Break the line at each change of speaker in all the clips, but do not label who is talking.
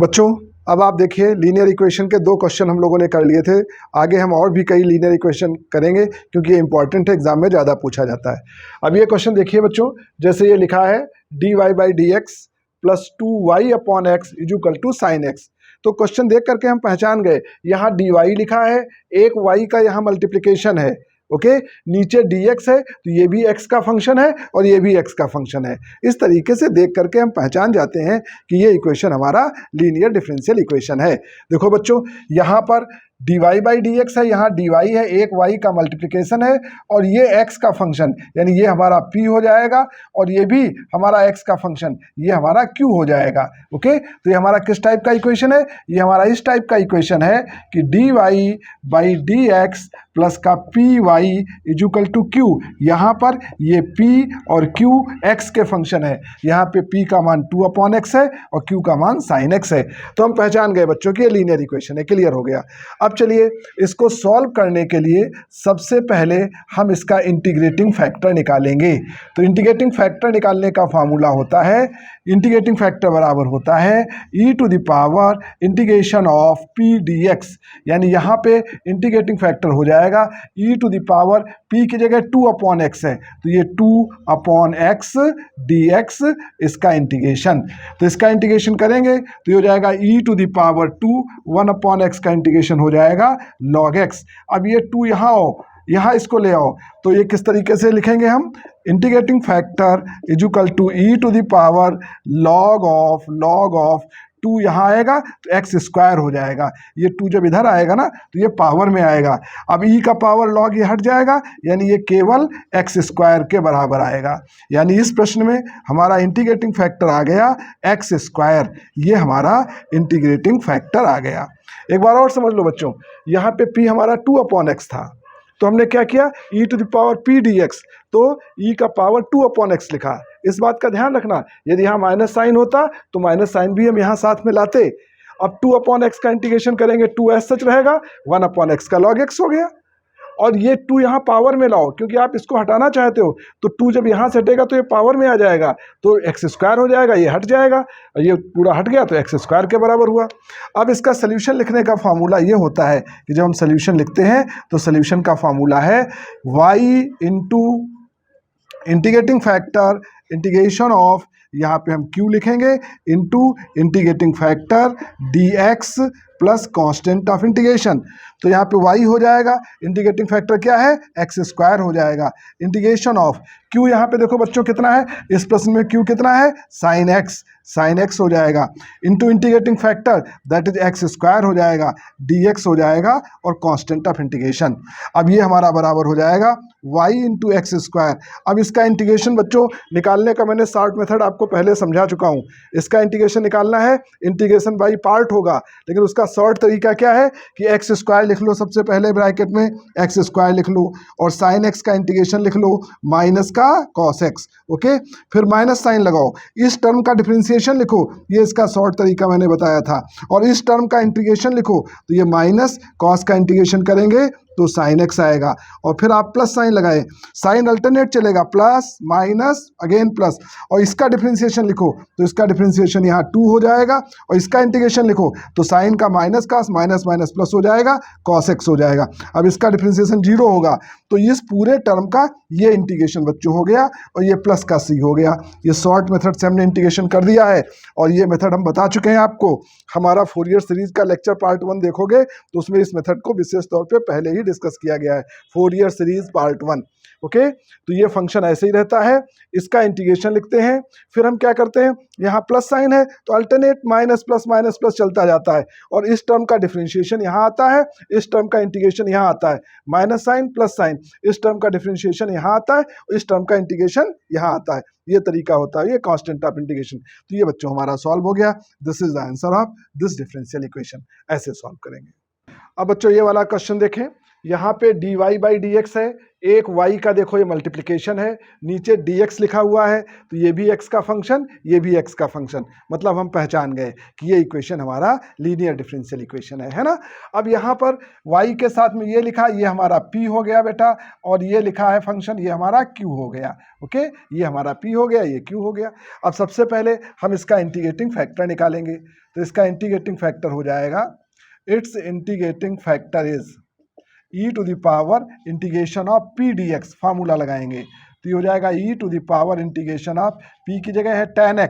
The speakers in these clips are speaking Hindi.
बच्चों अब आप देखिए लीनियर इक्वेशन के 2 क्वेश्चन हम लोगों ने कर लिए थे। आगे हम और भी कई लीनियर इक्वेशन करेंगे क्योंकि ये इंपॉर्टेंट है, एग्जाम में ज़्यादा पूछा जाता है। अब ये क्वेश्चन देखिए बच्चों, जैसे ये लिखा है dy by D x plus 2y upon X is equal to sine X. तो क्वेश्चन देख करके हम पहचान गए, यहाँ dy लिखा है, एक y का यहाँ मल्टीप्लिकेशन है, ओके नीचे dx है तो ये भी x का फंक्शन है और ये भी x का फंक्शन है। इस तरीके से देख करके हम पहचान जाते हैं कि ये इक्वेशन हमारा लीनियर डिफरेंशियल इक्वेशन है। देखो बच्चों, यहाँ पर dy बाई डी एक्स है, यहाँ dy है, एक y का मल्टीप्लिकेशन है और ये x का फंक्शन, यानी ये हमारा p हो जाएगा और ये भी हमारा x का फंक्शन, ये हमारा q हो जाएगा। ओके, तो ये हमारा किस टाइप का इक्वेशन है? ये हमारा इस टाइप का इक्वेशन है कि dy by D x plus का P y is equal to Q. यहाँ पर ये p और q x के फंक्शन है, यहाँ पे p का मान 2 अपॉन एक्स है और q का मान साइन x है। तो हम पहचान गए बच्चों कि ये लीनियर इक्वेशन है, क्लियर हो गया। अब चलिए इसको सॉल्व करने के लिए सबसे पहले हम इसका इंटीग्रेटिंग फैक्टर निकालेंगे। तो इंटीग्रेटिंग फैक्टर निकालने का फार्मूला होता है, इंटीग्रेटिंग फैक्टर बराबर होता है e to the power integration of p dx, यानी यहाँ पे इंटीग्रेटिंग फैक्टर हो जाएगा e to the power p की जगह 2 अपॉन एक्स है तो ये 2 अपॉन एक्स dx, इसका इंटीग्रेशन। तो इसका इंटीग्रेशन करेंगे तो ये हो जाएगा e to the power 2, 1 upon X का इंटीग्रेशन हो जाएगा log x। अब ये 2 यहाँ आओ, यहाँ इसको ले आओ, तो ये किस तरीके से लिखेंगे हम? Integrating factor is equal to E to the power log of 2 यहाँ आएगा तो एक्स स्क्वायर हो जाएगा। ये 2 जब इधर आएगा ना तो ये पावर में आएगा। अब ई का पावर लॉग ये हट जाएगा, यानी ये केवल एक्स स्क्वायर के बराबर आएगा। यानी इस प्रश्न में हमारा इंटीग्रेटिंग फैक्टर आ गया एक्स स्क्वायर, ये हमारा इंटीग्रेटिंग फैक्टर आ गया। एक बार और समझ लो बच्चों, यहाँ पे p हमारा 2 अपॉन एक्स था तो हमने क्या किया, e to the power p dx, तो e का पावर 2 अपॉन एक्स लिखा। इस बात का ध्यान रखना, यदि यहाँ माइनस साइन होता तो माइनस साइन भी हम यहाँ साथ में लाते। अब 2 अपॉन एक्स का इंटीग्रेशन करेंगे, 2 एस सच रहेगा, 1 अपॉन एक्स का लॉग एक्स हो गया। और ये 2 यहाँ पावर में लाओ, क्योंकि आप इसको हटाना चाहते हो तो 2 जब यहाँ से हटेगा तो ये पावर में आ जाएगा तो एक्स स्क्वायर हो जाएगा, ये हट जाएगा, ये पूरा हट गया तो एक्स स्क्वायर के बराबर हुआ। अब इसका सोल्यूशन लिखने का फार्मूला ये होता है कि जब हम सोल्यूशन लिखते हैं तो सोल्यूशन का फार्मूला है y into integrating factor integration of, यहाँ पे हम q लिखेंगे, into integrating factor dx plus constant of integration. तो यहाँ पे y हो जाएगा, इंटीग्रेटिंग फैक्टर क्या है, एक्स स्क्वायर हो जाएगा, इंटीग्रेशन ऑफ q, यहाँ पे देखो बच्चों कितना है, इस प्रश्न में q कितना है, साइन x हो जाएगा, into integrating factor that is x square हो जाएगा, dx हो जाएगा और कांस्टेंट ऑफ इंटीग्रेशन। अब ये हमारा बराबर हो जाएगा y इंटू एक्स स्क्वायर। अब इसका इंटीग्रेशन बच्चों निकालने का मैंने शॉर्ट मेथड आपको पहले समझा चुका हूँ। इसका इंटीग्रेशन निकालना है, इंटीग्रेशन बाई पार्ट होगा, लेकिन उसका शॉर्ट तरीका क्या है कि एक्स स्क्वायर लिख लो, सबसे पहले ब्रैकेट में एक्स स्क्वायर लिख लो और साइन एक्स का इंटीग्रेशन लिख लो माइनस का कॉस एक्स, ओके, फिर माइनस साइन लगाओ, इस टर्म का डिफरेंशिएशन लिखो, ये इसका शॉर्ट तरीका मैंने बताया था, और इस टर्म का इंटीग्रेशन लिखो तो ये माइनस कॉस का इंटीग्रेशन करेंगे तो साइन एक्स आएगा, और फिर आप प्लस साइन लगाए, साइन अल्टरनेट चलेगा, प्लस माइनस अगेन प्लस, और इसका डिफरेंशिएशन लिखो तो इसका डिफरेंशिएशन यहाँ 2 हो जाएगा, और इसका इंटीग्रेशन लिखो तो साइन का माइनस का माइनस माइनस प्लस हो जाएगा, कॉस एक्स हो जाएगा। अब इसका डिफरेंशिएशन 0 होगा तो इस पूरे टर्म का ये इंटीग्रेशन बच्चों हो गया और ये प्लस का सी हो गया। ये शॉर्ट मेथड से हमने इंटीग्रेशन कर दिया है और ये मेथड हम बता चुके हैं आपको। हमारा फोरियर सीरीज का लेक्चर पार्ट 1 देखोगे तो उसमें इस मेथड को विशेष तौर पे पहले ही डिस्कस किया गया है, फोरियर सीरीज पार्ट 1। ओके, तो ये फंक्शन ऐसे ही रहता है, इसका इंटीग्रेशन लिखते हैं, फिर हम क्या करते हैं, यहाँ प्लस साइन है तो अल्टरनेट माइनस प्लस चलता जाता है, और इस टर्म का डिफरेंशिएशन यहाँ आता है, इस टर्म का इंटीग्रेशन यहाँ आता है, माइनस साइन प्लस साइन, इस टर्म का डिफरेंशिएशन यहाँ आता है और इस टर्म का इंटीग्रेशन यहाँ आता है। ये तरीका होता है, ये कांस्टेंट ऑफ इंटीग्रेशन। तो ये बच्चों हमारा सॉल्व हो गया, this is the answer of this differential equation. ऐसे सॉल्व करेंगे। अब बच्चों ये वाला क्वेश्चन देखें, यहाँ पे dy बाई डी एक्स है, एक y का देखो ये मल्टीप्लिकेशन है, नीचे dx लिखा हुआ है, तो ये भी x का फंक्शन, ये भी x का फंक्शन, मतलब हम पहचान गए कि ये इक्वेशन हमारा लीनियर डिफरेंशियल इक्वेशन है ना। अब यहाँ पर y के साथ में ये लिखा, ये हमारा p हो गया बेटा, और ये लिखा है फंक्शन, ये हमारा q हो गया। ओके, ये हमारा p हो गया, ये q हो गया। अब सबसे पहले हम इसका इंटीग्रेटिंग फैक्टर निकालेंगे, तो इसका इंटीग्रेटिंग फैक्टर हो जाएगा, it's integrating factor is e to the power integration of p dx, formula लगाएंगे तो ये हो जाएगा e to the power integration of p की जगह है tan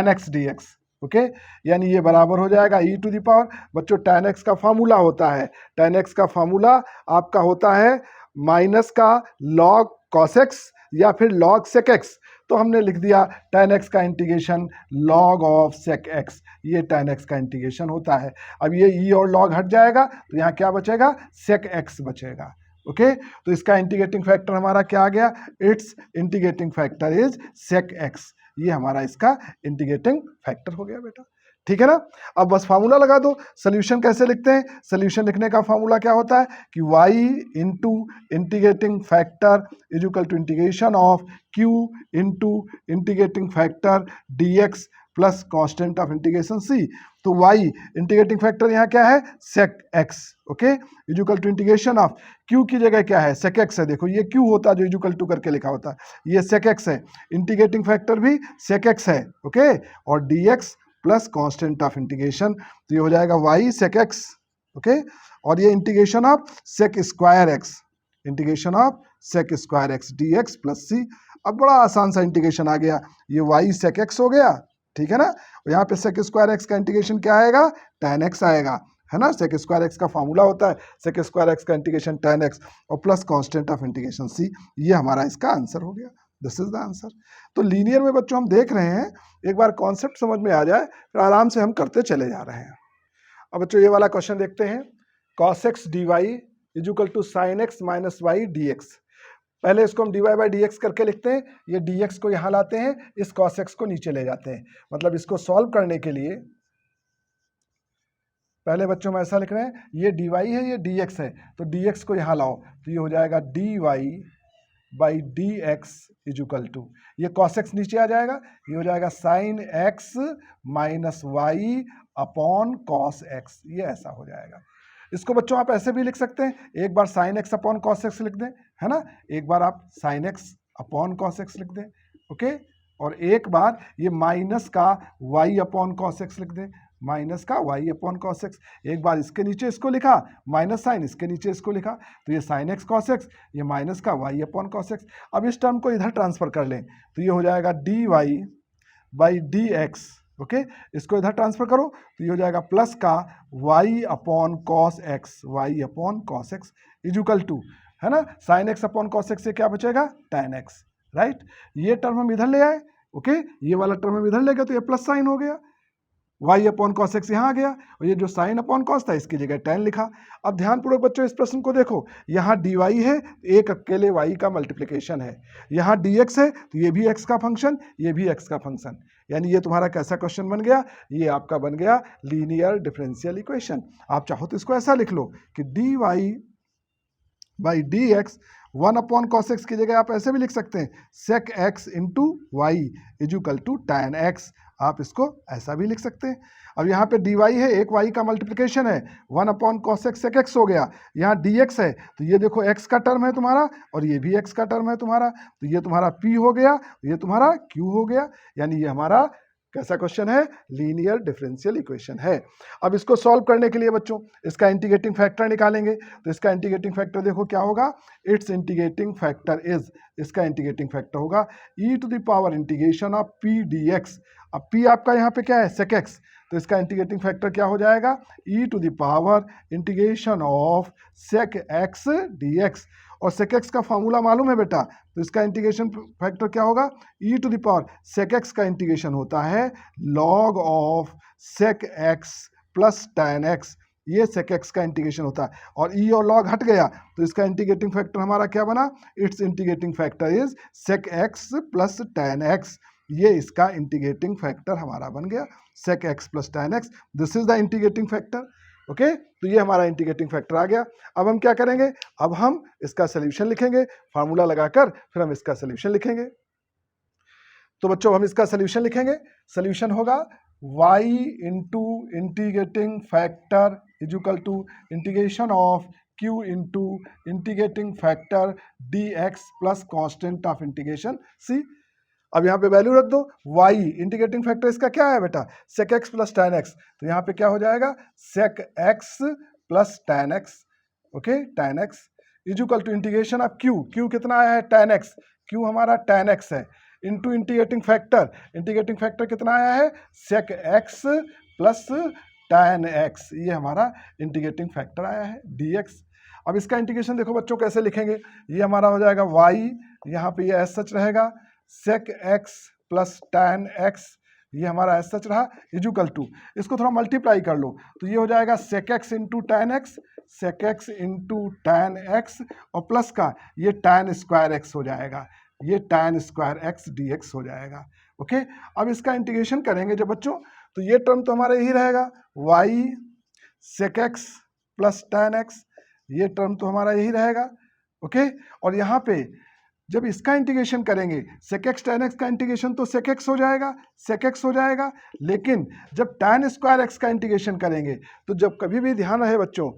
x dx। ओके, यानी ये बराबर हो जाएगा e टू द पावर, बच्चों tan x का फार्मूला होता है, tan x का फार्मूला आपका होता है माइनस का log cos x या फिर log sec x, तो हमने लिख दिया tan x का integration log of sec x, ये tan x का इंटीग्रेशन होता है। अब ये e और log हट जाएगा तो यहाँ क्या बचेगा, sec x बचेगा। ओके, तो इसका इंटीग्रेटिंग फैक्टर हमारा क्या आ गया, it's integrating factor is sec x, ये हमारा इसका इंटीग्रेटिंग फैक्टर हो गया बेटा। ठीक है ना। अब बस फार्मूला लगा दो। सोल्यूशन कैसे लिखते हैं, सोल्यूशन लिखने का फार्मूला क्या होता है कि y into integrating factor is equal to integration of q into integrating factor dx plus constant of integration c। तो y इंटीग्रेटिंग फैक्टर यहाँ क्या है, sec x। Okay, is equal to integration of q की जगह क्या है, sec x है, देखो ये q होता जो इज इक्वल टू करके लिखा होता, ये sec x है, इंटीग्रेटिंग फैक्टर भी sec x है। ओके, और dx plus constant of integration, तो ये हो जाएगा y sec x। ओके, और ये integration of sec square x, integration of sec square x dx plus c। अब बड़ा आसान सा इंटीग्रेशन आ गया, ये y sec x हो गया, ठीक है ना। और यहाँ पे sec स्क्वायर x का इंटीग्रेशन क्या आएगा, tan x आएगा, है ना। sec स्क्वायर x का फार्मूला होता है sec स्क्वायर x का इंटीग्रेशन tan x और plus constant of integration c, ये हमारा इसका आंसर हो गया। This is the answer. तो लीनियर में बच्चों हम देख रहे हैं, एक बार कॉन्सेप्ट समझ में आ जाए फिर आराम से हम करते चले जा रहे हैं। अब बच्चों ये वाला क्वेश्चन देखते हैं, cos x dy is equal to sin x minus y dx। पहले इसको हम dy बाई dx करके लिखते हैं, ये dx को यहाँ लाते हैं, इस cos x को नीचे ले जाते हैं, मतलब इसको सॉल्व करने के लिए पहले बच्चों में ऐसा लिख रहे हैं, ये dy है, ये dx है, तो dx को यहाँ लाओ, तो ये हो जाएगा dy by dx is equal to, ये cos x नीचे आ जाएगा, ये हो जाएगा sin x minus y upon cos x, ये ऐसा हो जाएगा। इसको बच्चों आप ऐसे भी लिख सकते हैं, एक बार sin x upon cos x लिख दें, है ना, एक बार आप sin x upon cos x लिख दें। ओके, और एक बार ये माइनस का y अपॉन cos x लिख दें, माइनस का y अपॉन cos x, एक बार इसके नीचे इसको लिखा माइनस साइन, इसके नीचे इसको लिखा, तो ये sin x cos x, ये माइनस का y अपॉन cos x। अब इस टर्म को इधर ट्रांसफर कर लें, तो ये हो जाएगा dy बाई dx। ओके, इसको इधर ट्रांसफर करो तो ये हो जाएगा प्लस का y upon cos x, y upon cos x is equal to, है ना, sin x upon cos x से क्या बचेगा, tan x, राइट। ये टर्म हम इधर ले आए, ओके, ये वाला टर्म हम इधर ले गए, तो ये प्लस साइन हो गया, y अपॉन cos x यहाँ आ गया, और ये जो साइन अपॉन cos था इसकी जगह tan लिखा। अब ध्यानपूर्वक बच्चों इस प्रश्न को देखो, यहाँ dy है, एक अकेले y का मल्टीप्लिकेशन है, यहाँ dx है, तो ये भी x का फंक्शन, ये भी x का फंक्शन, यानी ये तुम्हारा कैसा क्वेश्चन बन गया, ये आपका बन गया लीनियर डिफरेंशियल इक्वेशन। आप चाहो तो इसको ऐसा लिख लो कि dy by dx, 1 upon cos x की जगह आप ऐसे भी लिख सकते हैं sec x into Y is equal to tan x, आप इसको ऐसा भी लिख सकते हैं। अब यहाँ पे dy है, एक y का मल्टीप्लिकेशन है, 1 upon cos x sec x हो गया, यहाँ dx है, तो ये देखो x का टर्म है तुम्हारा और ये भी x का टर्म है तुम्हारा, तो ये तुम्हारा p हो गया, ये तुम्हारा q हो गया, यानी ये हमारा कैसा क्वेश्चन है, लीनियर डिफरेंशियल इक्वेशन है। अब इसको सॉल्व करने के लिए बच्चों इसका इंटीग्रेटिंग फैक्टर निकालेंगे, तो इसका इंटीग्रेटिंग फैक्टर देखो क्या होगा, इट्स इंटीग्रेटिंग फैक्टर इज, इसका इंटीग्रेटिंग फैक्टर होगा e to the power integration of p dx। अब p आपका यहाँ पे क्या है, sec x, तो इसका इंटीग्रेटिंग फैक्टर क्या हो जाएगा, e to the power integration of sec x dx, और sec x का फॉर्मूला मालूम है बेटा, तो इसका इंटीग्रेशन फैक्टर क्या होगा, e to the power sec x का इंटीग्रेशन होता है log of sec x plus tan x, ये sec x का इंटीग्रेशन होता है, और e और log हट गया, तो इसका इंटीग्रेटिंग फैक्टर हमारा क्या बना, it's integrating factor is sec x plus tan x, ये इसका इंटीग्रेटिंग फैक्टर हमारा बन गया sec x plus tan x, this is the integrating factor. Okay, तो ये हमारा इंटीग्रेटिंग फैक्टर आ गया। अब हम क्या करेंगे, अब हम इसका सोल्यूशन लिखेंगे, फार्मूला लगाकर फिर हम इसका सोल्यूशन लिखेंगे। तो बच्चों हम इसका सोल्यूशन लिखेंगे, सोल्यूशन होगा y into integrating factor is equal to integration of q into integrating factor dx plus constant of integration c। अब यहाँ पे वैल्यू रख दो, y इंटीग्रेटिंग फैक्टर इसका क्या है बेटा, sec x plus tan x, तो यहाँ पे क्या हो जाएगा sec x plus tan x, okay tan x is equal to integration of q कितना आया है tan x, q हमारा tan x है, इंटू इंटीग्रेटिंग फैक्टर कितना आया है sec x plus tan x, ये हमारा इंटीग्रेटिंग फैक्टर आया है dx। अब इसका इंटीग्रेशन देखो बच्चों कैसे लिखेंगे, ये हमारा हो जाएगा y, यहाँ पे ये एज सच रहेगा sec x plus tan x, ये हमारा एज सच रहा इक्वल टू, इसको थोड़ा मल्टीप्लाई कर लो तो ये हो जाएगा sec x into tan x, sec x into tan x और प्लस का ये tan स्क्वायर x हो जाएगा, ये tan स्क्वायर x dx हो जाएगा। ओके, अब इसका इंटीग्रेशन करेंगे जब बच्चों तो ये टर्म तो हमारा यही रहेगा y sec x plus tan x, ये टर्म तो हमारा यही रहेगा। ओके, और यहाँ पे जब इसका इंटीग्रेशन करेंगे sec x tan x का इंटीग्रेशन तो sec x हो जाएगा, लेकिन जब tan स्क्वायर x का इंटीग्रेशन करेंगे तो जब कभी भी ध्यान रहे बच्चों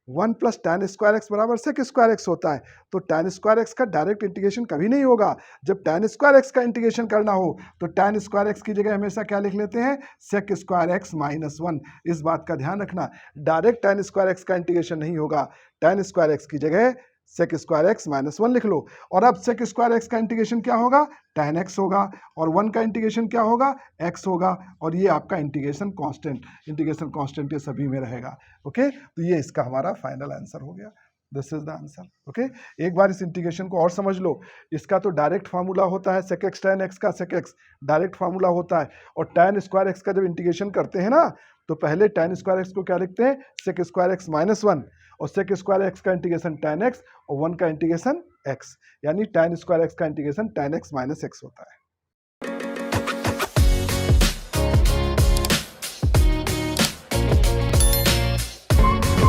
1 प्लस tan स्क्वायर एक्स बराबर sec स्क्वायर एक्स होता है, तो tan स्क्वायर एक्स का डायरेक्ट इंटीग्रेशन कभी नहीं होगा। जब tan स्क्वायर एक्स का इंटीग्रेशन करना हो तो tan स्क्वायर एक्स की जगह हमेशा क्या लिख लेते हैं sec स्क्वायर एक्स माइनस 1, इस बात का ध्यान रखना। डायरेक्ट tan स्क्वायर एक्स का इंटीग्रेशन नहीं होगा, tan स्क्वायर एक्स की जगह sec स्क्वायर एक्स माइनस 1 लिख लो, और अब sec स्क्वायर एक्स का इंटीग्रेशन क्या होगा tan x होगा, और 1 का इंटीग्रेशन क्या होगा x होगा, और ये आपका इंटीग्रेशन कांस्टेंट ये सभी में रहेगा। ओके, तो ये इसका हमारा फाइनल आंसर हो गया, this is the answer. Okay, एक बार इस इंटीग्रेशन को और समझ लो, इसका तो डायरेक्ट फार्मूला होता है sec x tan x का, sec x डायरेक्ट फार्मूला होता है, और tan स्क्वायर एक्स का जब इंटीग्रेशन करते हैं ना तो पहले tan स्क्वायर एक्स को क्या लिखते हैं sec स्क्वायर एक्स माइनस 1, और sec स्क्वायर एक्स का इंटीग्रेशन tan x और 1 का इंटीग्रेशन x, यानी tan स्क्वायर एक्स का integration tan x minus x होता है।